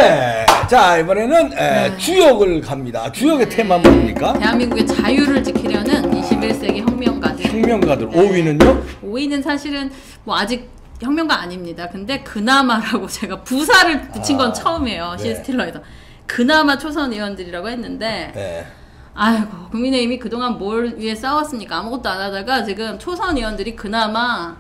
네, 자 이번에는 주역을 갑니다. 주역의 테마는 뭡니까? 대한민국의 자유를 지키려는 21세기 혁명가들. 혁명가들. 5위는요? 5위는 사실은 뭐 아직 혁명가 아닙니다. 근데 그나마라고 제가 부사를 붙인 건 처음이에요. 네. 시스틸러에서. 그나마 초선 의원들이라고 했는데 네. 아이고 국민의힘이 그동안 뭘 위해 싸웠습니까? 아무것도 안 하다가 지금 초선 의원들이 그나마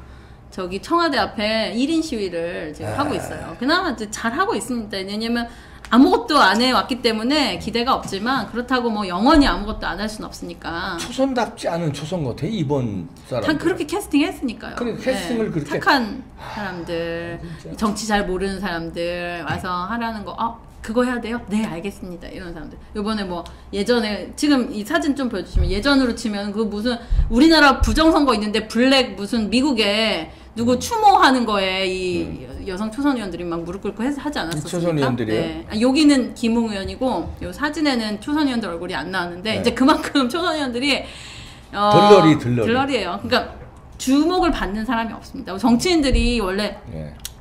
저기 청와대 앞에 1인 시위를 지금 하고 있어요. 그나마 잘 하고 있습니다. 왜냐면 아무것도 안 해왔기 때문에 기대가 없지만 그렇다고 뭐 영원히 아무것도 안 할 수는 없으니까. 초선답지 않은 초선 같아 이번 사람. 다 그렇게 캐스팅했으니까요. 그래 캐스팅을 그렇게. 착한 사람들, 정치 잘 모르는 사람들 와서 하라는 거. 그거 해야 돼요? 네 알겠습니다. 이런 사람들. 요번에 뭐 예전에 지금 이 사진 좀 보여주시면 예전으로 치면 그 무슨 우리나라 부정선거 있는데 블랙 무슨 미국에 누구 추모하는 거에 이 여성 초선 의원들이 막 무릎 꿇고 하지 않았었습니까? 초선 의원들이요? 네. 여기는 김웅 의원이고 요 사진에는 초선 의원들 얼굴이 안 나왔는데 네. 이제 그만큼 초선 의원들이 들러리예요. 그러니까 주목을 받는 사람이 없습니다. 정치인들이 원래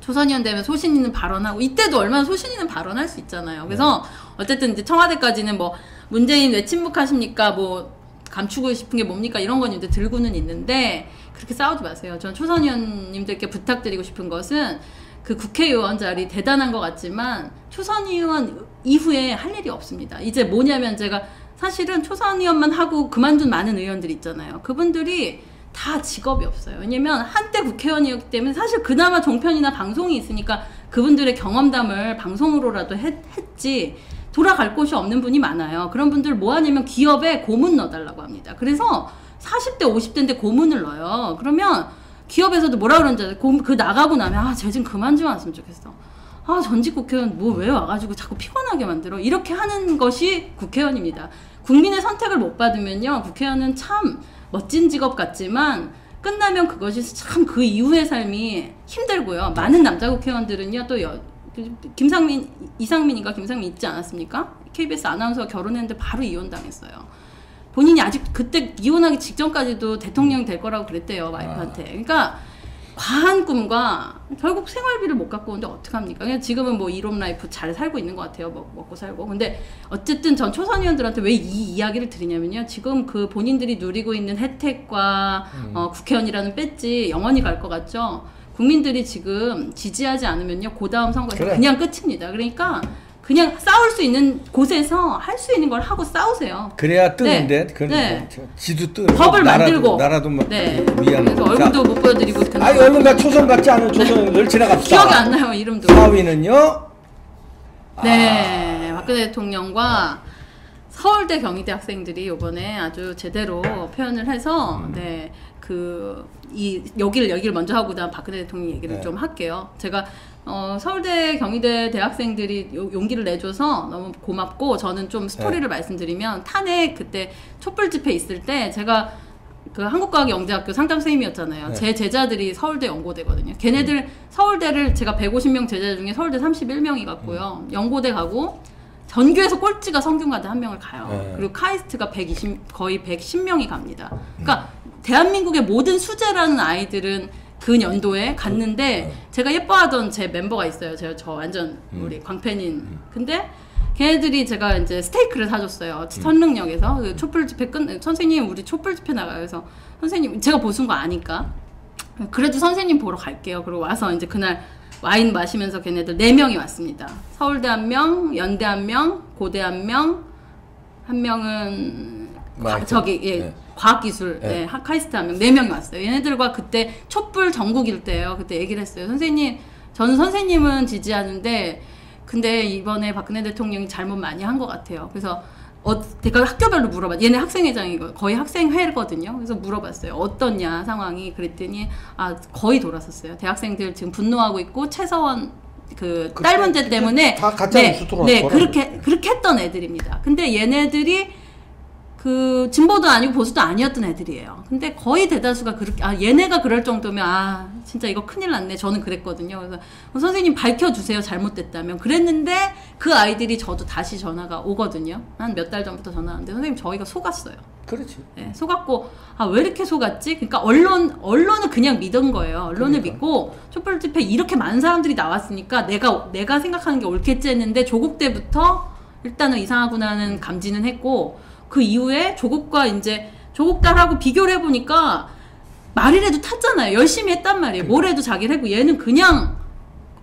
초선 의원 되면 소신 있는 발언하고 이때도 얼마나 소신 있는 발언할 수 있잖아요. 그래서 어쨌든 이제 청와대까지는 뭐 문재인 왜 침묵하십니까? 뭐 감추고 싶은 게 뭡니까? 이런 건 이제 들고는 있는데 그렇게 싸우지 마세요. 전 초선 의원님들께 부탁드리고 싶은 것은 그 국회의원 자리 대단한 것 같지만 초선 의원 이후에 할 일이 없습니다. 이제 뭐냐면 제가 사실은 초선 의원만 하고 그만둔 많은 의원들이 있잖아요. 그분들이 다 직업이 없어요. 왜냐면 한때 국회의원이었기 때문에 사실 그나마 종편이나 방송이 있으니까 그분들의 경험담을 방송으로라도 했지 돌아갈 곳이 없는 분이 많아요. 그런 분들 뭐 하냐면 기업에 고문 넣어달라고 합니다. 그래서 40대 50대인데 고문을 넣어요. 그러면 기업에서도 뭐라 그러는지 알아요? 그 나가고 나면 쟤 좀 그만 좀 왔으면 좋겠어. 전직 국회의원 뭐 왜 와가지고 자꾸 피곤하게 만들어. 이렇게 하는 것이 국회의원입니다. 국민의 선택을 못 받으면요 국회의원은 참 멋진 직업 같지만 끝나면 그것이 참 그 이후의 삶이 힘들고요. 많은 남자 국회의원들은요 또 이상민인가 김상민 있지 않았습니까? KBS 아나운서가 결혼했는데 바로 이혼당했어요. 본인이 아직 그때 이혼하기 직전까지도 대통령이 될 거라고 그랬대요 와이프한테. 그러니까 과한 꿈과 결국 생활비를 못 갖고 오는데 어떡합니까? 그냥 지금은 뭐 이롬 라이프 잘 살고 있는 것 같아요. 먹고 살고. 근데 어쨌든 전 초선 의원들한테 왜 이 이야기를 드리냐면요. 지금 그 본인들이 누리고 있는 혜택과 국회의원이라는 배지 영원히 갈 것 같죠? 국민들이 지금 지지하지 않으면요. 그 다음 선거에서 그냥 끝입니다. 그러니까 그냥 싸울 수 있는 곳에서 할 수 있는 걸 하고 싸우세요. 그래야 뜨는데. 네. 지도 뜨는. 법을 만들고. 나라도 막 위한. 그래서 얼굴도 못 보여드리고. 얼른가 초선 같지 않은 초선을 지나갑시다. 기억이 안 나요 이름도. 4위는요? 네. 박근혜 대통령과 서울대 경희대 학생들이 이번에 아주 제대로 표현을 해서 여기를 먼저 하고 그다음 박근혜 대통령 얘기를 좀 할게요. 제가 서울대 경희대 대학생들이 용기를 내줘서 너무 고맙고 저는 좀 스토리를 말씀드리면 탄핵 그때 촛불 집회 있을 때 제가 그 한국과학영재학교 상담선생님이었잖아요. 제 제자들이 서울대 연고대거든요. 걔네들 서울대를 제가 150명 제자 중에 서울대 31명이 갔고요. 연고대 가고 전교에서 꼴찌가 성균관대 1명을 가요. 그리고 카이스트가 거의 110명이 갑니다. 그러니까 대한민국의 모든 수재라는 아이들은 그 연도에 갔는데 제가 예뻐하던 제 멤버가 있어요. 저 완전 우리 광팬인. 근데 걔네들이 제가 이제 스테이크를 사줬어요. 선릉역에서 그 촛불 집회 선생님 우리 촛불 집회 나가요. 그래서 선생님 제가 보신 거 아니까 그래도 선생님 보러 갈게요. 그리고 와서 이제 그날 와인 마시면서 걔네들 4명이 왔습니다. 서울대 1명, 연대 1명, 고대 1명, 한 명은 과학기술 카이스트 1명, 4명이 왔어요. 얘네들과 그때 촛불 전국일 때예요. 그때 얘기를 했어요. 선생님, 저는 선생님은 지지하는데 근데 이번에 박근혜 대통령이 잘못 많이 한 것 같아요. 그래서 제가 학교별로 물어봤어요. 얘네 학생회장이고 거의 학생회거든요. 그래서 물어봤어요. 어떻냐 상황이. 그랬더니 거의 돌았었어요. 대학생들 지금 분노하고 있고 최서원 딸 문제 때문에 다 가짜 그렇게 했던 애들입니다. 근데 얘네들이 그 진보도 아니고 보수도 아니었던 애들이에요. 근데 거의 대다수가 그렇게 얘네가 그럴 정도면 진짜 이거 큰일 났네. 저는 그랬거든요. 그래서 선생님 밝혀주세요. 잘못됐다면. 그랬는데 그 아이들이 저도 다시 전화가 오거든요. 한 몇 달 전부터 전화 왔는데 선생님 저희가 속았어요. 그렇지. 네, 속았고 왜 이렇게 속았지? 그러니까 언론을 그냥 믿은 거예요. 언론을 그러니까. 믿고 촛불 집회 이렇게 많은 사람들이 나왔으니까 내가 생각하는 게 옳겠지 했는데 조국 때부터 일단은 이상하구나는 감지는 했고 그 이후에 조국과 이제 조국 딸하고 비교를 해보니까 말이라도 탔잖아요. 열심히 했단 말이에요. 뭘 해도 자기를 했고 얘는 그냥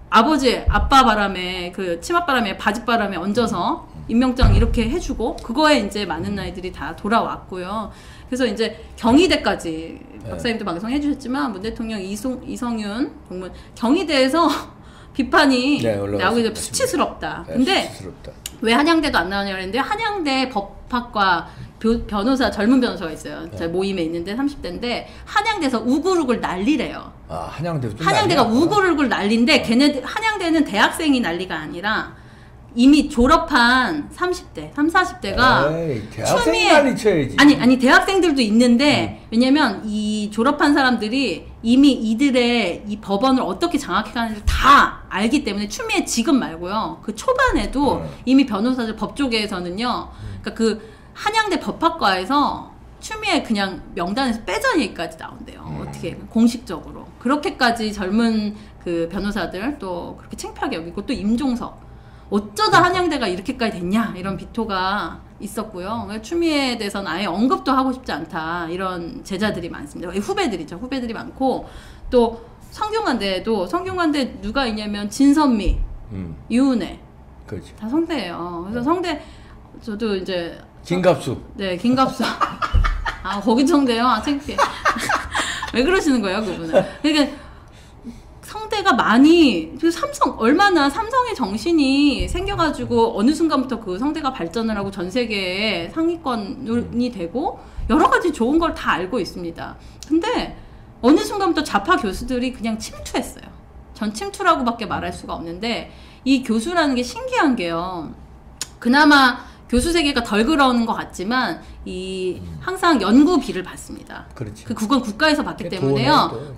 아빠 바람에 그 치맛바람에 바짓바람에 얹어서 임명장 이렇게 해주고 그거에 이제 많은 아이들이 다 돌아왔고요. 그래서 이제 경희대까지 박사님도 방송 해주셨지만 문 대통령 이성윤 공무원 경희대에서 비판이 나오고 이제 수치스럽다. 근데 수치스럽다. 왜 한양대도 안 나오냐 그랬는데 한양대 법학과 변호사 젊은 변호사가 있어요. 제 모임에 있는데 30대인데 한양대에서 우글우글 난리래요. 한양대가 우글우글 난리인데 걔네 한양대는 대학생이 난리가 아니라 이미 졸업한 30대, 40대가 대학생이 난리 쳐야지. 아니 대학생들도 있는데 왜냐면 이 졸업한 사람들이 이미 이들의 이 법원을 어떻게 장악해가는지 다 알기 때문에 추미애 지금 말고요. 그 초반에도 이미 변호사들 법조계에서는요. 그러니까 그 한양대 법학과에서 추미애 그냥 명단에서 빼자는 얘기까지 나온대요. 어떻게 공식적으로 그렇게까지 젊은 그 변호사들 또 그렇게 창피하게 여기고 또 임종석 어쩌다 한양대가 이렇게까지 됐냐 이런 비토가 있었고요. 추미애에 대해서는 아예 언급도 하고 싶지 않다 이런 제자들이 많습니다. 후배들이 많고 또 성균관대에 누가 있냐면 진선미, 유은혜 그렇지. 다 성대예요. 그래서 성대 저도 이제 김갑수. 네, 김갑수. 거기 성대요. 창피해. 왜 그러시는 거예요, 그분은? 그러니까 성대가 많이 얼마나 삼성의 정신이 생겨가지고 어느 순간부터 그 성대가 발전을 하고 전 세계에 상위권이 되고 여러 가지 좋은 걸 다 알고 있습니다. 근데 어느 순간부터 좌파 교수들이 그냥 침투했어요. 전 침투라고밖에 말할 수가 없는데 이 교수라는 게 신기한 게요. 그나마 교수 세계가 덜 그러는 것 같지만 항상 연구비를 받습니다. 그렇지. 그건 국가에서 받기 때문에요.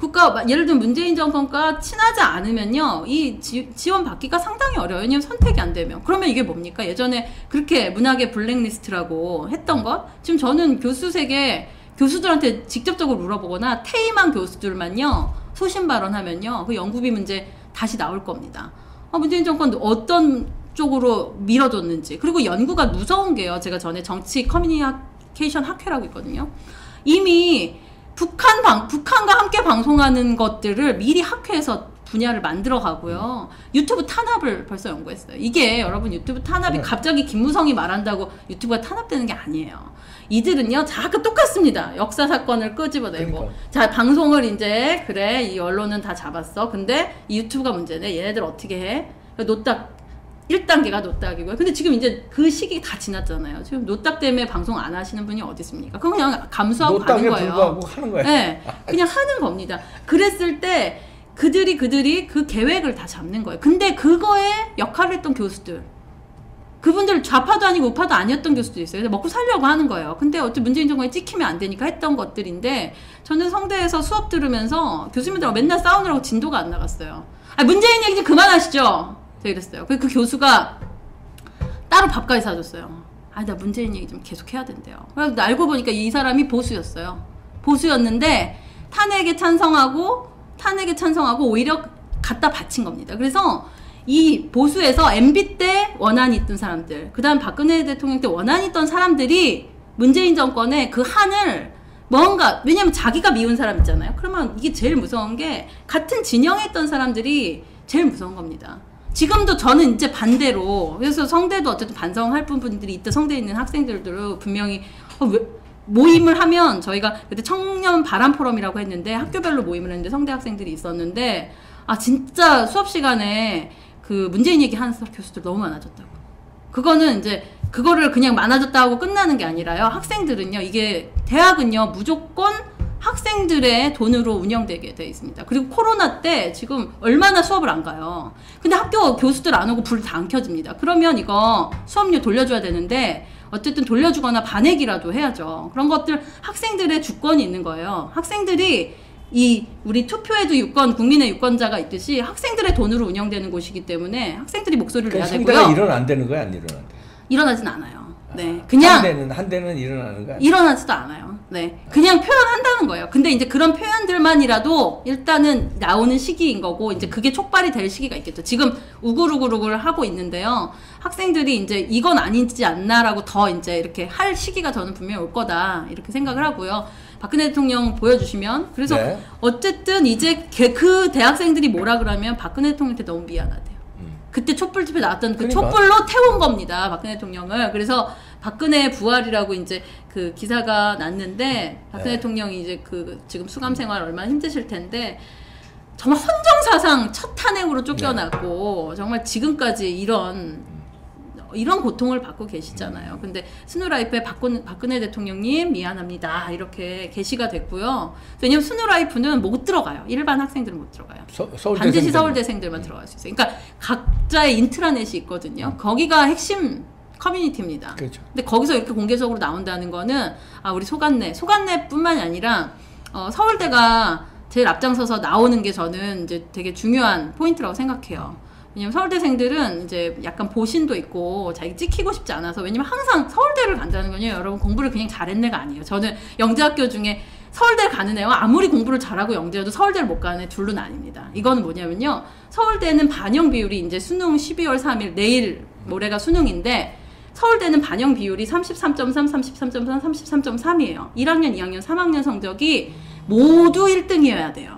예를 들면 문재인 정권과 친하지 않으면요, 이 지원 받기가 상당히 어려워요. 왜냐면 선택이 안 되면. 그러면 이게 뭡니까? 예전에 그렇게 문학의 블랙리스트라고 했던 것. 지금 저는 교수 세계 교수들한테 직접적으로 물어보거나 퇴임한 교수들만요 소신 발언하면요 그 연구비 문제 다시 나올 겁니다. 문재인 정권 어떤 쪽으로 밀어줬는지. 그리고 연구가 무서운 게요. 제가 전에 정치 커뮤니케이션 학회라고 있거든요. 이미 북한과 함께 방송하는 것들을 미리 학회에서 분야를 만들어 가고요. 유튜브 탄압을 벌써 연구했어요. 이게 여러분 유튜브 탄압이 갑자기 김무성이 말한다고 유튜브가 탄압되는 게 아니에요. 이들은요 자꾸 똑같습니다. 역사 사건을 끄집어내고 그러니까. 자 방송을 이제 그래 이 언론은 다 잡았어. 근데 이 유튜브가 문제네. 얘네들 어떻게 해? 노딱 1단계가 노딱이고요. 근데 지금 이제 그 시기 다 지났잖아요. 지금 노딱 때문에 방송 안 하시는 분이 어디 있습니까? 그건 그냥 감수하고 가는 거예요. 노딱에 불구하고 하는 거예요. 네, 그냥 하는 겁니다. 그랬을 때 그들이 그 계획을 다 잡는 거예요. 근데 그거에 역할을 했던 교수들, 그분들 좌파도 아니고 우파도 아니었던 교수들이 있어요. 그래서 먹고 살려고 하는 거예요. 근데 어차피 문재인 정권이 찍히면 안 되니까 했던 것들인데 저는 성대에서 수업 들으면서 교수님들하고 맨날 싸우느라고 진도가 안 나갔어요. 문재인 얘기 좀 그만하시죠. 제가 이랬어요. 그 교수가 따로 밥까지 사줬어요. 나 문재인 얘기 좀 계속 해야 된대요. 그래서 알고 보니까 이 사람이 보수였어요. 보수였는데 탄핵에 찬성하고 오히려 갖다 바친 겁니다. 그래서 이 보수에서 MB 때 원한이 있던 사람들, 그 다음 박근혜 대통령 때 원한이 있던 사람들이 문재인 정권의 그 한을 왜냐면 자기가 미운 사람 있잖아요. 그러면 이게 제일 무서운 게 같은 진영에 있던 사람들이 제일 무서운 겁니다. 지금도 저는 이제 반대로, 그래서 성대도 어쨌든 반성할 분들이 있다. 성대에 있는 학생들도 분명히 모임을 하면 저희가 그때 청년 바람 포럼이라고 했는데 학교별로 모임을 했는데 성대 학생들이 있었는데 진짜 수업 시간에 그 문재인 얘기 하는 교수들 너무 많아졌다고. 그거는 이제 그거를 그냥 많아졌다 하고 끝나는 게 아니라요. 학생들은요, 이게 대학은요 무조건 학생들의 돈으로 운영되게 돼 있습니다. 그리고 코로나 때 지금 얼마나 수업을 안 가요. 근데 학교 교수들 안 오고 불 다 안 켜집니다. 그러면 이거 수업료 돌려줘야 되는데 어쨌든 돌려주거나 반액이라도 해야죠. 그런 것들 학생들의 주권이 있는 거예요. 학생들이 우리 투표에도 유권, 국민의 유권자가 있듯이 학생들의 돈으로 운영되는 곳이기 때문에 학생들이 목소리를 내야 되고요. 성대가 일어난다는 거야, 안 일어난다? 일어나진 않아요. 네, 그냥 한 대는 일어나는 거야. 일어나지도 않아요. 네, 그냥 표현한다는 거예요. 근데 이제 그런 표현들만이라도 일단은 나오는 시기인 거고 이제 그게 촉발이 될 시기가 있겠죠. 지금 우글우글우글 하고 있는데요. 학생들이 이제 이건 아니지 않나라고 더 이제 이렇게 할 시기가 저는 분명히 올 거다 이렇게 생각을 하고요. 박근혜 대통령 보여주시면 그래서 네. 어쨌든 이제 그 대학생들이 뭐라 그러면 박근혜 대통령한테 너무 미안하대요. 그때 촛불 집회 나왔던 그 그러니까. 촛불로 태운 겁니다. 박근혜 대통령을. 그래서 박근혜 부활이라고 이제 그 기사가 났는데 박근혜 네. 대통령이 이제 그 지금 수감 생활 얼마나 힘드실 텐데 정말 헌정사상 첫 탄핵으로 쫓겨났고 정말 지금까지 이런 고통을 받고 계시잖아요. 근데 스누라이프에 박근혜 대통령님 미안합니다 이렇게 게시가 됐고요. 왜냐면 스누라이프는 못 들어가요. 일반 학생들은 못 들어가요. 반드시 서울대생들만 들어갈 수 있어요. 그러니까 각자의 인트라넷이 있거든요. 거기가 핵심 커뮤니티입니다. 그렇죠. 근데 거기서 이렇게 공개적으로 나온다는 거는 우리 소관내뿐만이 아니라 서울대가 제일 앞장서서 나오는 게 저는 이제 되게 중요한 포인트라고 생각해요. 왜냐면 서울대생들은 이제 약간 보신도 있고 자기 찍히고 싶지 않아서 왜냐면 항상 서울대를 간다는 건요. 여러분 공부를 그냥 잘했네가 아니에요. 저는 영재학교 중에 서울대 가는 애와 아무리 공부를 잘하고 영재여도 서울대를 못 가는 애 둘로 나뉩니다. 이거는 뭐냐면요. 서울대는 반영 비율이 이제 수능 12월 3일 내일 모레가 수능인데 서울대는 반영 비율이 33.3, 33.3, 33.3이에요. 1학년, 2학년, 3학년 성적이 모두 1등이어야 돼요.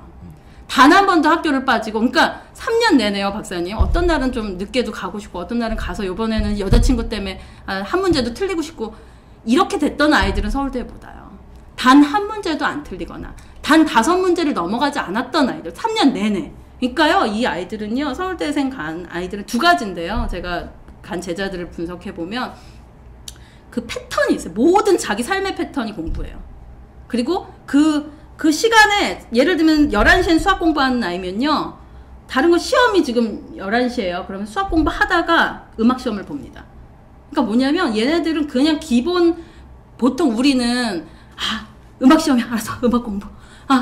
단 한 번도 학교를 빠지고 그러니까 3년 내내요 박사님. 어떤 날은 좀 늦게도 가고 싶고 어떤 날은 가서 이번에는 여자친구 때문에 한 문제도 틀리고 싶고 이렇게 됐던 아이들은 서울대에 못 와요. 단 한 문제도 안 틀리거나 단 5문제를 넘어가지 않았던 아이들 3년 내내. 그러니까요 이 아이들은요 서울대생 간 아이들은 두 가지인데요. 제가 간 제자들을 분석해보면 그 패턴이 있어요. 모든 자기 삶의 패턴이 공부예요. 그리고 그 시간에 예를 들면 11시엔 수학 공부하는 아이면요. 다른 거 시험이 지금 11시에요. 그러면 수학 공부 하다가 음악 시험을 봅니다. 그러니까 뭐냐면 얘네들은 그냥 기본 보통 우리는 음악 시험이 알아서 음악 공부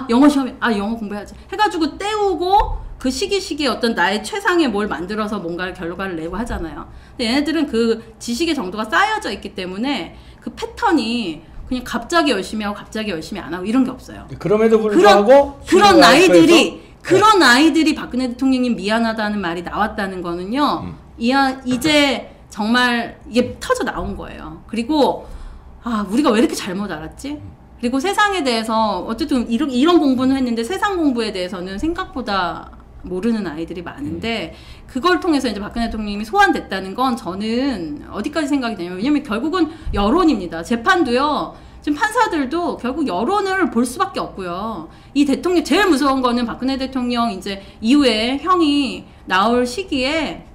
영어 시험이 영어 공부해야지 해가지고 때우고 그 시기에 어떤 나의 최상의 뭘 만들어서 뭔가를 결과를 내고 하잖아요. 근데 얘네들은 그 지식의 정도가 쌓여져 있기 때문에 그 패턴이 그냥 갑자기 열심히 하고 갑자기 열심히 안 하고 이런 게 없어요. 그럼에도 불구하고 그런 아이들이 박근혜 대통령님 미안하다는 말이 나왔다는 거는요. 이제 정말 이게 터져 나온 거예요. 그리고 우리가 왜 이렇게 잘못 알았지? 그리고 세상에 대해서 어쨌든 이런 공부는 했는데 세상 공부에 대해서는 생각보다 모르는 아이들이 많은데 그걸 통해서 이제 박근혜 대통령님이 소환됐다는 건 저는 어디까지 생각이 되냐면 왜냐면 결국은 여론입니다. 재판도요. 지금 판사들도 결국 여론을 볼 수밖에 없고요. 이 대통령 제일 무서운 거는 박근혜 대통령 이제 이후에 형이 나올 시기에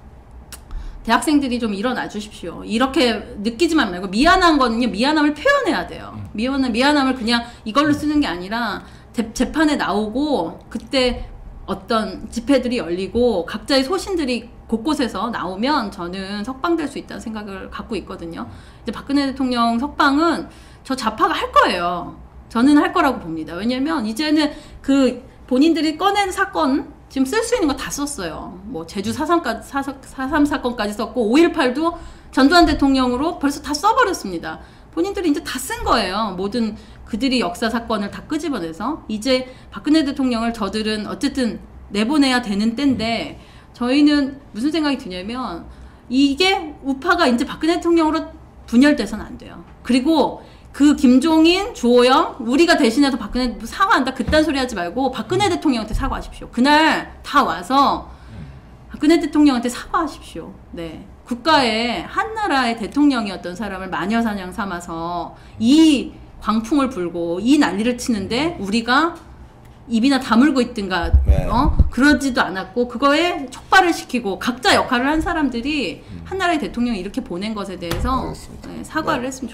대학생들이 좀 일어나 주십시오. 이렇게 느끼지만 말고 미안한 거는요. 미안함을 표현해야 돼요. 미안함을 그냥 이걸로 쓰는 게 아니라 재판에 나오고 그때 어떤 집회들이 열리고 각자의 소신들이 곳곳에서 나오면 저는 석방될 수 있다는 생각을 갖고 있거든요. 이제 박근혜 대통령 석방은 저 좌파가 할 거예요. 저는 할 거라고 봅니다. 왜냐면 이제는 그 본인들이 꺼낸 사건 지금 쓸 수 있는 거 다 썼어요. 뭐 제주 4.3 사건까지 썼고 5.18도 전두환 대통령으로 벌써 다 써버렸습니다. 본인들이 이제 다 쓴 거예요. 모든 그들이 역사 사건을 다 끄집어내서 이제 박근혜 대통령을 저들은 어쨌든 내보내야 되는 때인데 저희는 무슨 생각이 드냐면 이게 우파가 이제 박근혜 대통령으로 분열돼서는 안 돼요. 그리고 그 김종인, 주호영 우리가 대신해서 박근혜 사과한다 그딴 소리 하지 말고 박근혜 대통령한테 사과하십시오. 그날 다 와서 박근혜 대통령한테 사과하십시오. 네. 국가의 한 나라의 대통령이었던 사람을 마녀사냥 삼아서 이 광풍을 불고 이 난리를 치는데 우리가 입이나 다물고 있든가 그러지도 않았고 그거에 촉발을 시키고 각자 역할을 한 사람들이 한 나라의 대통령이 이렇게 보낸 것에 대해서 사과를 했으면 좋겠습니다.